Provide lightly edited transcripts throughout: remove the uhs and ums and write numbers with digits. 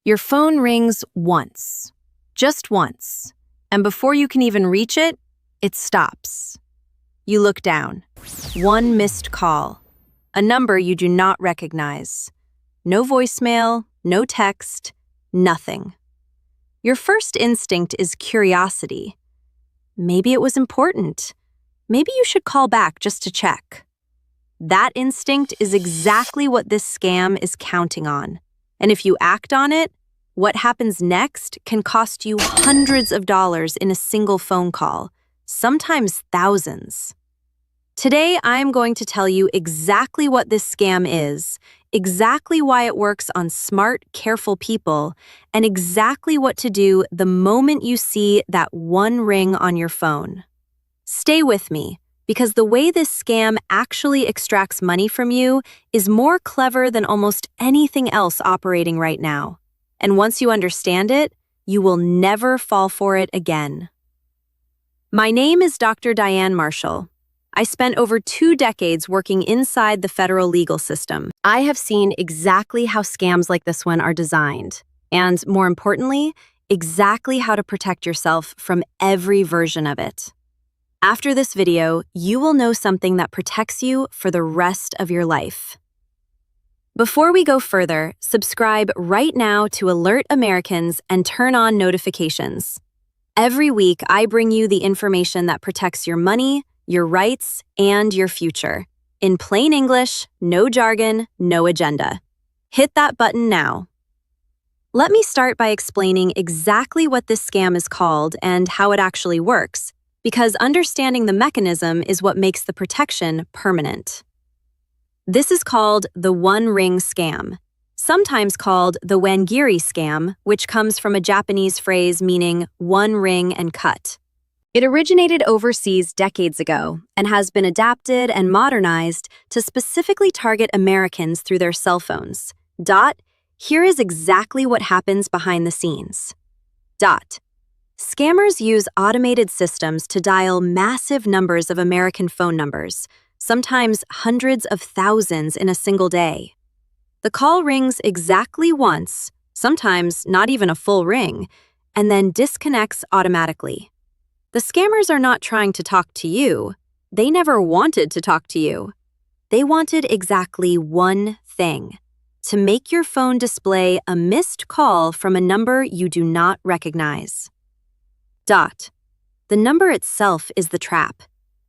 Your phone rings once, just once, and before you can even reach it, it stops. You look down. One missed call. A number you do not recognize. No voicemail, no text, nothing. Your first instinct is curiosity. Maybe it was important. Maybe you should call back just to check. That instinct is exactly what this scam is counting on. And if you act on it, what happens next can cost you hundreds of dollars in a single phone call, sometimes thousands. Today, I'm going to tell you exactly what this scam is, exactly why it works on smart, careful people, and exactly what to do the moment you see that one ring on your phone. Stay with me, because the way this scam actually extracts money from you is more clever than almost anything else operating right now. And once you understand it, you will never fall for it again. My name is Dr. Diane Marshall. I spent over 2 decades working inside the federal legal system. I have seen exactly how scams like this one are designed, and more importantly, exactly how to protect yourself from every version of it. After this video, you will know something that protects you for the rest of your life. Before we go further, subscribe right now to Alert Americans and turn on notifications. Every week, I bring you the information that protects your money, your rights, and your future. In plain English, no jargon, no agenda. Hit that button now. Let me start by explaining exactly what this scam is called and how it actually works, because understanding the mechanism is what makes the protection permanent. This is called the one-ring scam, sometimes called the Wangiri scam, which comes from a Japanese phrase meaning one ring and cut. It originated overseas decades ago and has been adapted and modernized to specifically target Americans through their cell phones. Here is exactly what happens behind the scenes. Scammers use automated systems to dial massive numbers of American phone numbers, sometimes hundreds of thousands in a single day. The call rings exactly once, sometimes not even a full ring, and then disconnects automatically. The scammers are not trying to talk to you. They never wanted to talk to you. They wanted exactly one thing: to make your phone display a missed call from a number you do not recognize. The number itself is the trap.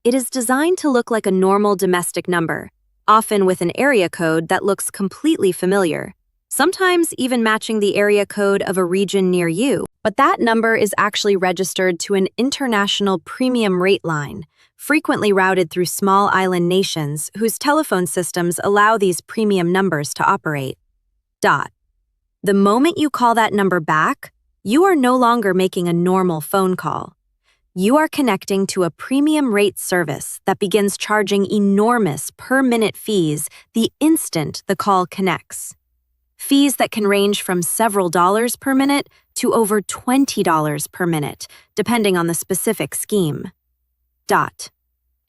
It is designed to look like a normal domestic number, often with an area code that looks completely familiar, sometimes even matching the area code of a region near you. But that number is actually registered to an international premium rate line, frequently routed through small island nations whose telephone systems allow these premium numbers to operate. The moment you call that number back, you are no longer making a normal phone call. You are connecting to a premium rate service that begins charging enormous per-minute fees the instant the call connects. Fees that can range from several dollars per minute to over $20 per minute, depending on the specific scheme.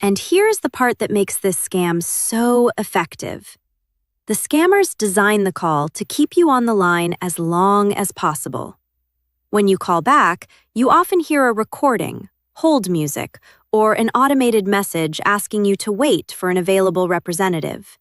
And here's the part that makes this scam so effective. The scammers design the call to keep you on the line as long as possible. When you call back, you often hear a recording, hold music, or an automated message asking you to wait for an available representative.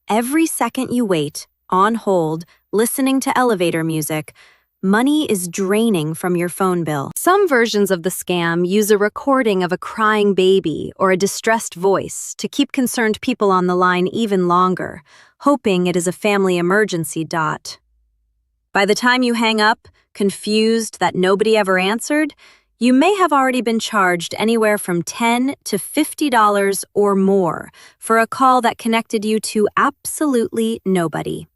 Every second you wait, on hold, listening to elevator music, money is draining from your phone bill. Some versions of the scam use a recording of a crying baby or a distressed voice to keep concerned people on the line even longer, hoping it is a family emergency. By the time you hang up, confused that nobody ever answered, you may have already been charged anywhere from $10 to $50 or more for a call that connected you to absolutely nobody.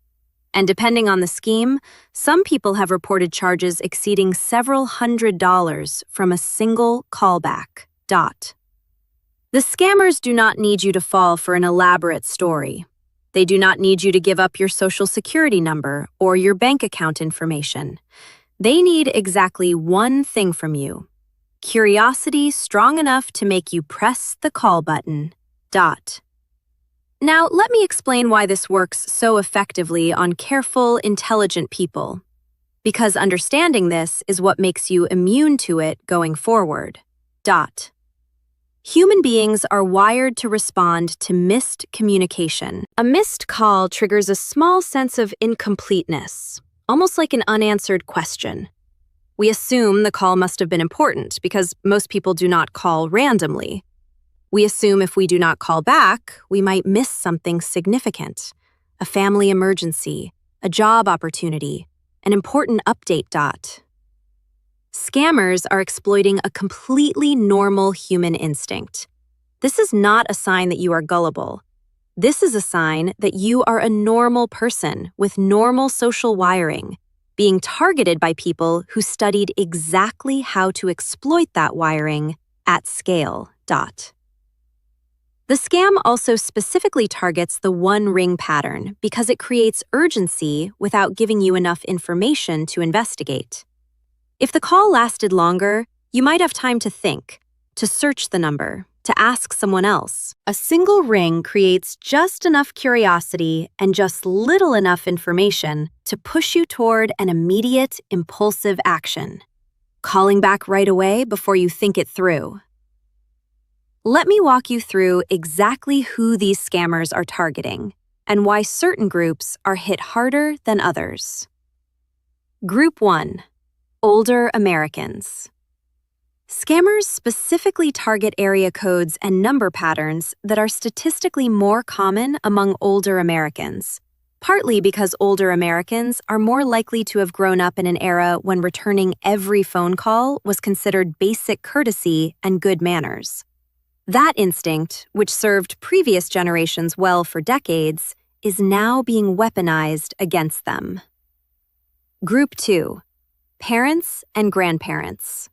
And depending on the scheme, some people have reported charges exceeding several $100s from a single callback. The scammers do not need you to fall for an elaborate story. They do not need you to give up your social security number or your bank account information. They need exactly one thing from you: curiosity strong enough to make you press the call button. Now, let me explain why this works so effectively on careful, intelligent people. because understanding this is what makes you immune to it going forward. Dot. Human beings are wired to respond to missed communication. A missed call triggers a small sense of incompleteness, almost like an unanswered question. We assume the call must have been important because most people do not call randomly. We assume if we do not call back, we might miss something significant, a family emergency, a job opportunity, an important update. Dot. Scammers are exploiting a completely normal human instinct. This is not a sign that you are gullible. This is a sign that you are a normal person with normal social wiring, being targeted by people who studied exactly how to exploit that wiring at scale. Dot. The scam also specifically targets the one-ring pattern because it creates urgency without giving you enough information to investigate. If the call lasted longer, you might have time to think, to search the number, to ask someone else. A single ring creates just enough curiosity and just little enough information to push you toward an immediate, impulsive action, calling back right away before you think it through. Let me walk you through exactly who these scammers are targeting and why certain groups are hit harder than others. Group 1. Older Americans. Scammers specifically target area codes and number patterns that are statistically more common among older Americans, partly because older Americans are more likely to have grown up in an era when returning every phone call was considered basic courtesy and good manners. That instinct, which served previous generations well for decades, is now being weaponized against them. Group 2. Parents and grandparents.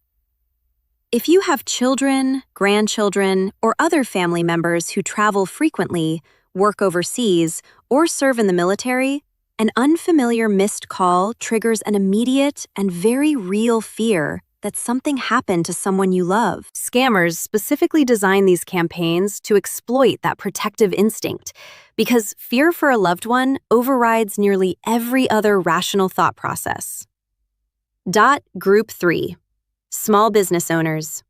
If you have children, grandchildren, or other family members who travel frequently, work overseas, or serve in the military, an unfamiliar missed call triggers an immediate and very real fear that something happened to someone you love. Scammers specifically design these campaigns to exploit that protective instinct because fear for a loved one overrides nearly every other rational thought process. Group 3. Small business owners.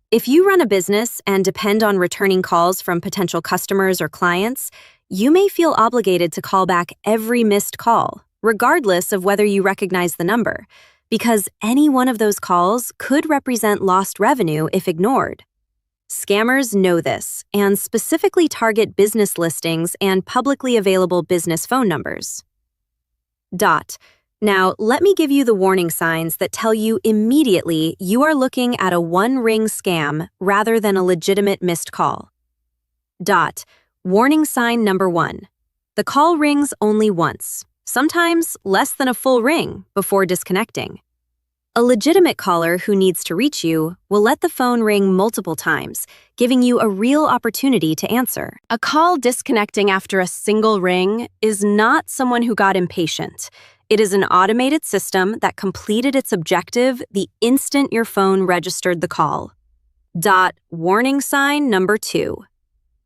If you run a business and depend on returning calls from potential customers or clients, you may feel obligated to call back every missed call, regardless of whether you recognize the number, because any one of those calls could represent lost revenue if ignored. Scammers know this and specifically target business listings and publicly available business phone numbers. Now, let me give you the warning signs that tell you immediately you are looking at a one-ring scam rather than a legitimate missed call. Warning sign number 1. The call rings only once, sometimes less than a full ring, before disconnecting. A legitimate caller who needs to reach you will let the phone ring multiple times, giving you a real opportunity to answer. A call disconnecting after a single ring is not someone who got impatient. It is an automated system that completed its objective the instant your phone registered the call. Warning sign number 2.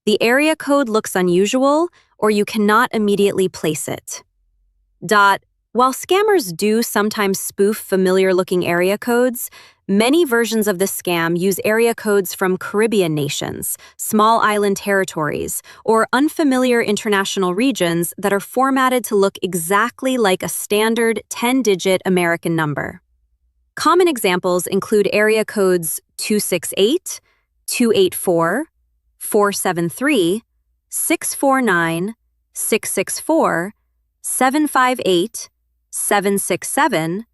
The area code looks unusual, or you cannot immediately place it. While scammers do sometimes spoof familiar-looking area codes, many versions of this scam use area codes from Caribbean nations, small island territories, or unfamiliar international regions that are formatted to look exactly like a standard 10-digit American number. Common examples include area codes 268, 284, 473, 649, 664, 758, 767,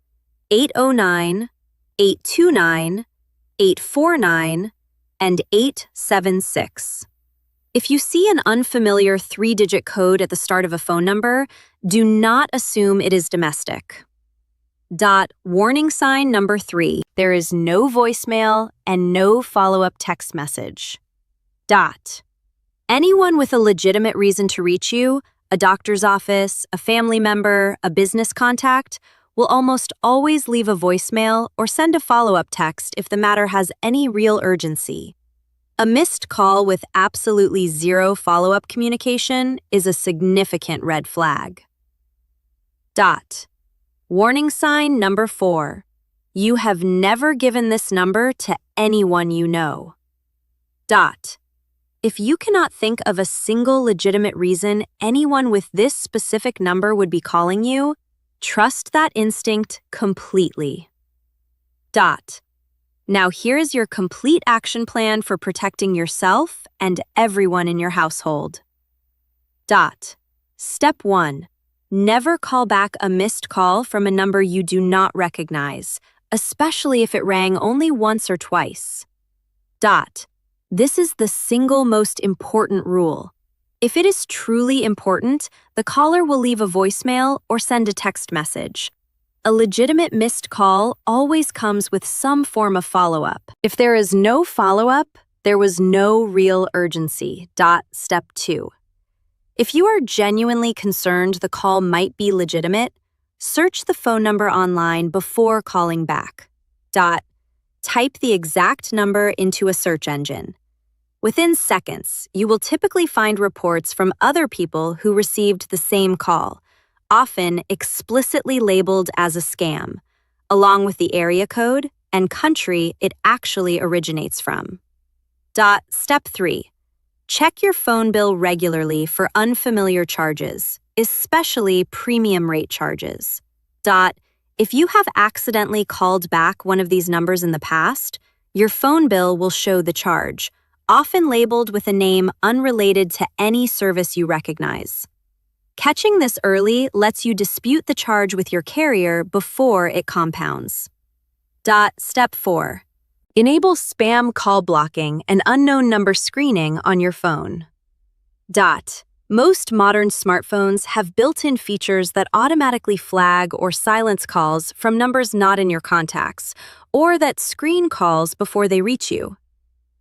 809, 829, 849, and 876. If you see an unfamiliar 3-digit code at the start of a phone number, do not assume it is domestic. Warning sign number 3. There is no voicemail and no follow-up text message. Anyone with a legitimate reason to reach you, a doctor's office, a family member, a business contact, will almost always leave a voicemail or send a follow-up text if the matter has any real urgency. A missed call with absolutely zero follow-up communication is a significant red flag. Warning sign number 4. You have never given this number to anyone you know. Dot. If you cannot think of a single legitimate reason anyone with this specific number would be calling you, trust that instinct completely. Dot. Now here is your complete action plan for protecting yourself and everyone in your household. Dot. Step 1. Never call back a missed call from a number you do not recognize, especially if it rang only once or twice. Dot. This is the single most important rule. If it is truly important, the caller will leave a voicemail or send a text message. A legitimate missed call always comes with some form of follow-up. If there is no follow-up, there was no real urgency. Step 2. If you are genuinely concerned the call might be legitimate, search the phone number online before calling back. Type the exact number into a search engine. Within seconds, you will typically find reports from other people who received the same call, often explicitly labeled as a scam, along with the area code and country it actually originates from. Step 3. Check your phone bill regularly for unfamiliar charges, especially premium rate charges. If you have accidentally called back one of these numbers in the past, your phone bill will show the charge, often labeled with a name unrelated to any service you recognize. Catching this early lets you dispute the charge with your carrier before it compounds. Step 4. Enable spam call blocking and unknown number screening on your phone. Most modern smartphones have built-in features that automatically flag or silence calls from numbers not in your contacts, or that screen calls before they reach you.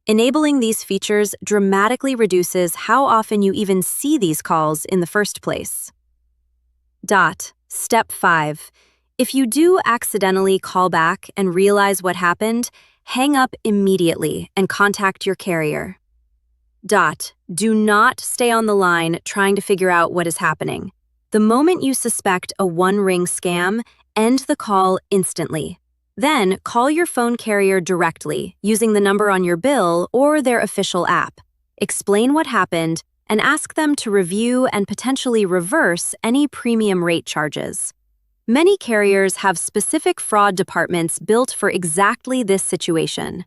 Enabling these features dramatically reduces how often you even see these calls in the first place. Step 5. If you do accidentally call back and realize what happened, hang up immediately and contact your carrier. Do not stay on the line trying to figure out what is happening. The moment you suspect a one-ring scam, end the call instantly. Then call your phone carrier directly using the number on your bill or their official app. Explain what happened and ask them to review and potentially reverse any premium rate charges. Many carriers have specific fraud departments built for exactly this situation.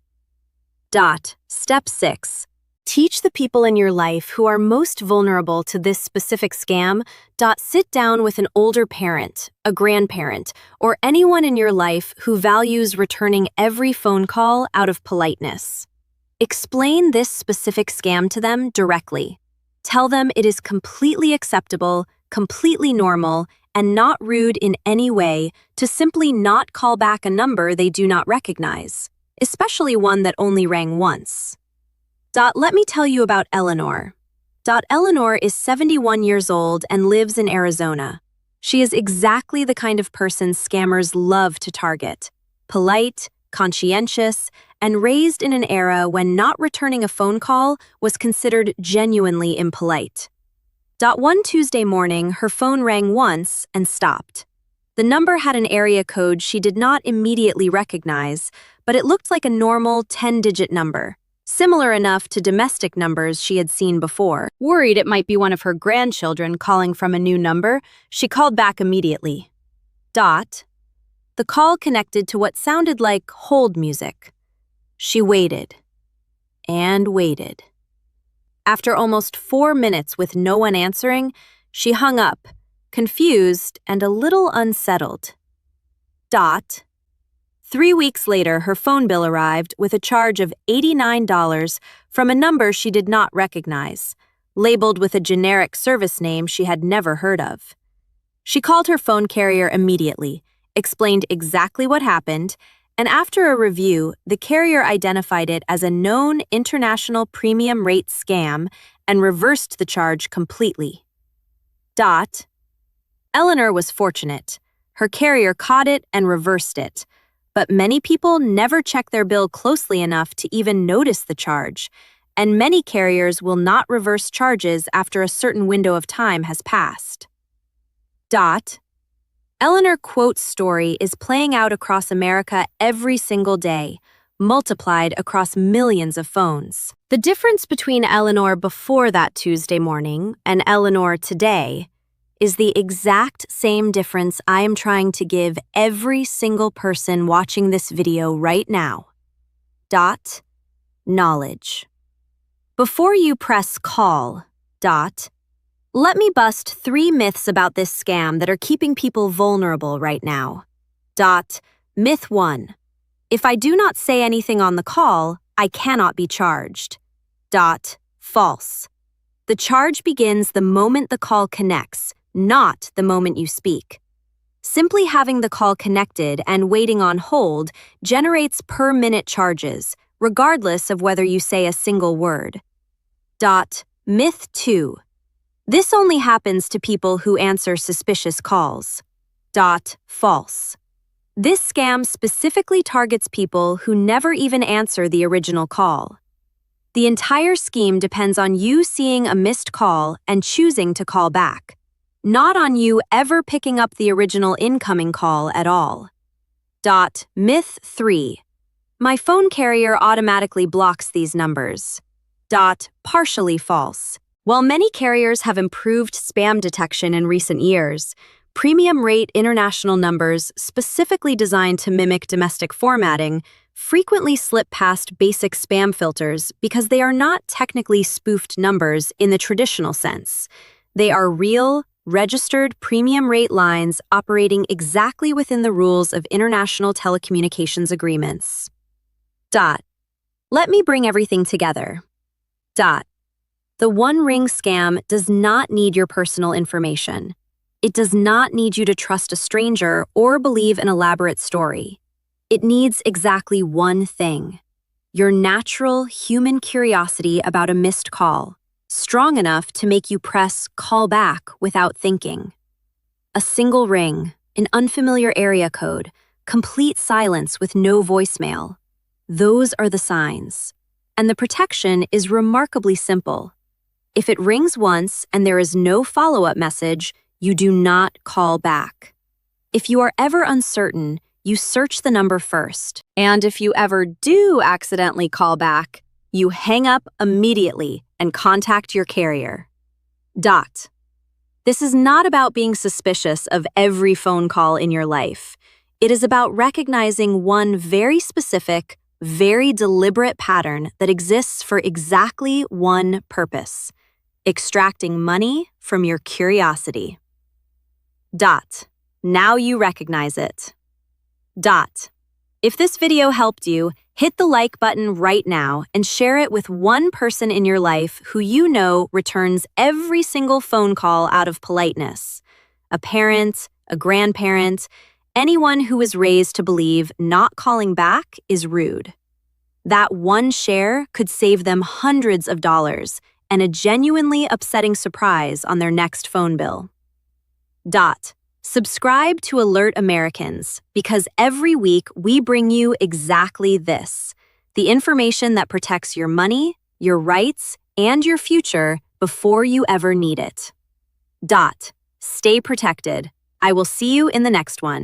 Step 6. Teach the people in your life who are most vulnerable to this specific scam. Sit down with an older parent, a grandparent, or anyone in your life who values returning every phone call out of politeness. Explain this specific scam to them directly. Tell them it is completely acceptable, completely normal, and not rude in any way to simply not call back a number they do not recognize, especially one that only rang once. Let me tell you about Eleanor. Eleanor is 71 years old and lives in Arizona. She is exactly the kind of person scammers love to target. Polite, conscientious, and raised in an era when not returning a phone call was considered genuinely impolite. One Tuesday morning, her phone rang once and stopped. The number had an area code she did not immediately recognize, but it looked like a normal 10-digit number, similar enough to domestic numbers she had seen before. Worried it might be one of her grandchildren calling from a new number, she called back immediately. The call connected to what sounded like hold music. She waited and waited. After almost 4 minutes with no one answering, she hung up, confused and a little unsettled. 3 weeks later, her phone bill arrived with a charge of $89 from a number she did not recognize, labeled with a generic service name she had never heard of. She called her phone carrier immediately, explained exactly what happened, and after a review, the carrier identified it as a known international premium rate scam and reversed the charge completely. Eleanor was fortunate. Her carrier caught it and reversed it, but many people never check their bill closely enough to even notice the charge, and many carriers will not reverse charges after a certain window of time has passed. Eleanor Quote's story is playing out across America every single day, multiplied across millions of phones. The difference between Eleanor before that Tuesday morning and Eleanor today is the exact same difference I am trying to give every single person watching this video right now. Knowledge. Before you press call, let me bust 3 myths about this scam that are keeping people vulnerable right now. Myth 1. If I do not say anything on the call, I cannot be charged. False. The charge begins the moment the call connects, not the moment you speak. Simply having the call connected and waiting on hold generates per-minute charges, regardless of whether you say a single word. Myth 2. This only happens to people who answer suspicious calls. False. This scam specifically targets people who never even answer the original call. The entire scheme depends on you seeing a missed call and choosing to call back, not on you ever picking up the original incoming call at all. Myth 3. My phone carrier automatically blocks these numbers. Partially false. While many carriers have improved spam detection in recent years, premium rate international numbers specifically designed to mimic domestic formatting frequently slip past basic spam filters because they are not technically spoofed numbers in the traditional sense. They are real, registered premium rate lines operating exactly within the rules of international telecommunications agreements. Let me bring everything together. The One Ring scam does not need your personal information. It does not need you to trust a stranger or believe an elaborate story. It needs exactly one thing: your natural human curiosity about a missed call, strong enough to make you press call back without thinking. A single ring, an unfamiliar area code, complete silence with no voicemail. Those are the signs. And the protection is remarkably simple. If it rings once and there is no follow-up message, you do not call back. If you are ever uncertain, you search the number first. And if you ever do accidentally call back, you hang up immediately and contact your carrier. This is not about being suspicious of every phone call in your life. It is about recognizing one very specific, very deliberate pattern that exists for exactly one purpose: extracting money from your curiosity. Now you recognize it. If this video helped you, hit the like button right now and share it with one person in your life who you know returns every single phone call out of politeness. A parent, a grandparent, anyone who is raised to believe not calling back is rude. That one share could save them hundreds of dollars and a genuinely upsetting surprise on their next phone bill. Subscribe to Alert Americans, because every week we bring you exactly this: the information that protects your money, your rights, and your future before you ever need it. Stay protected. I will see you in the next one.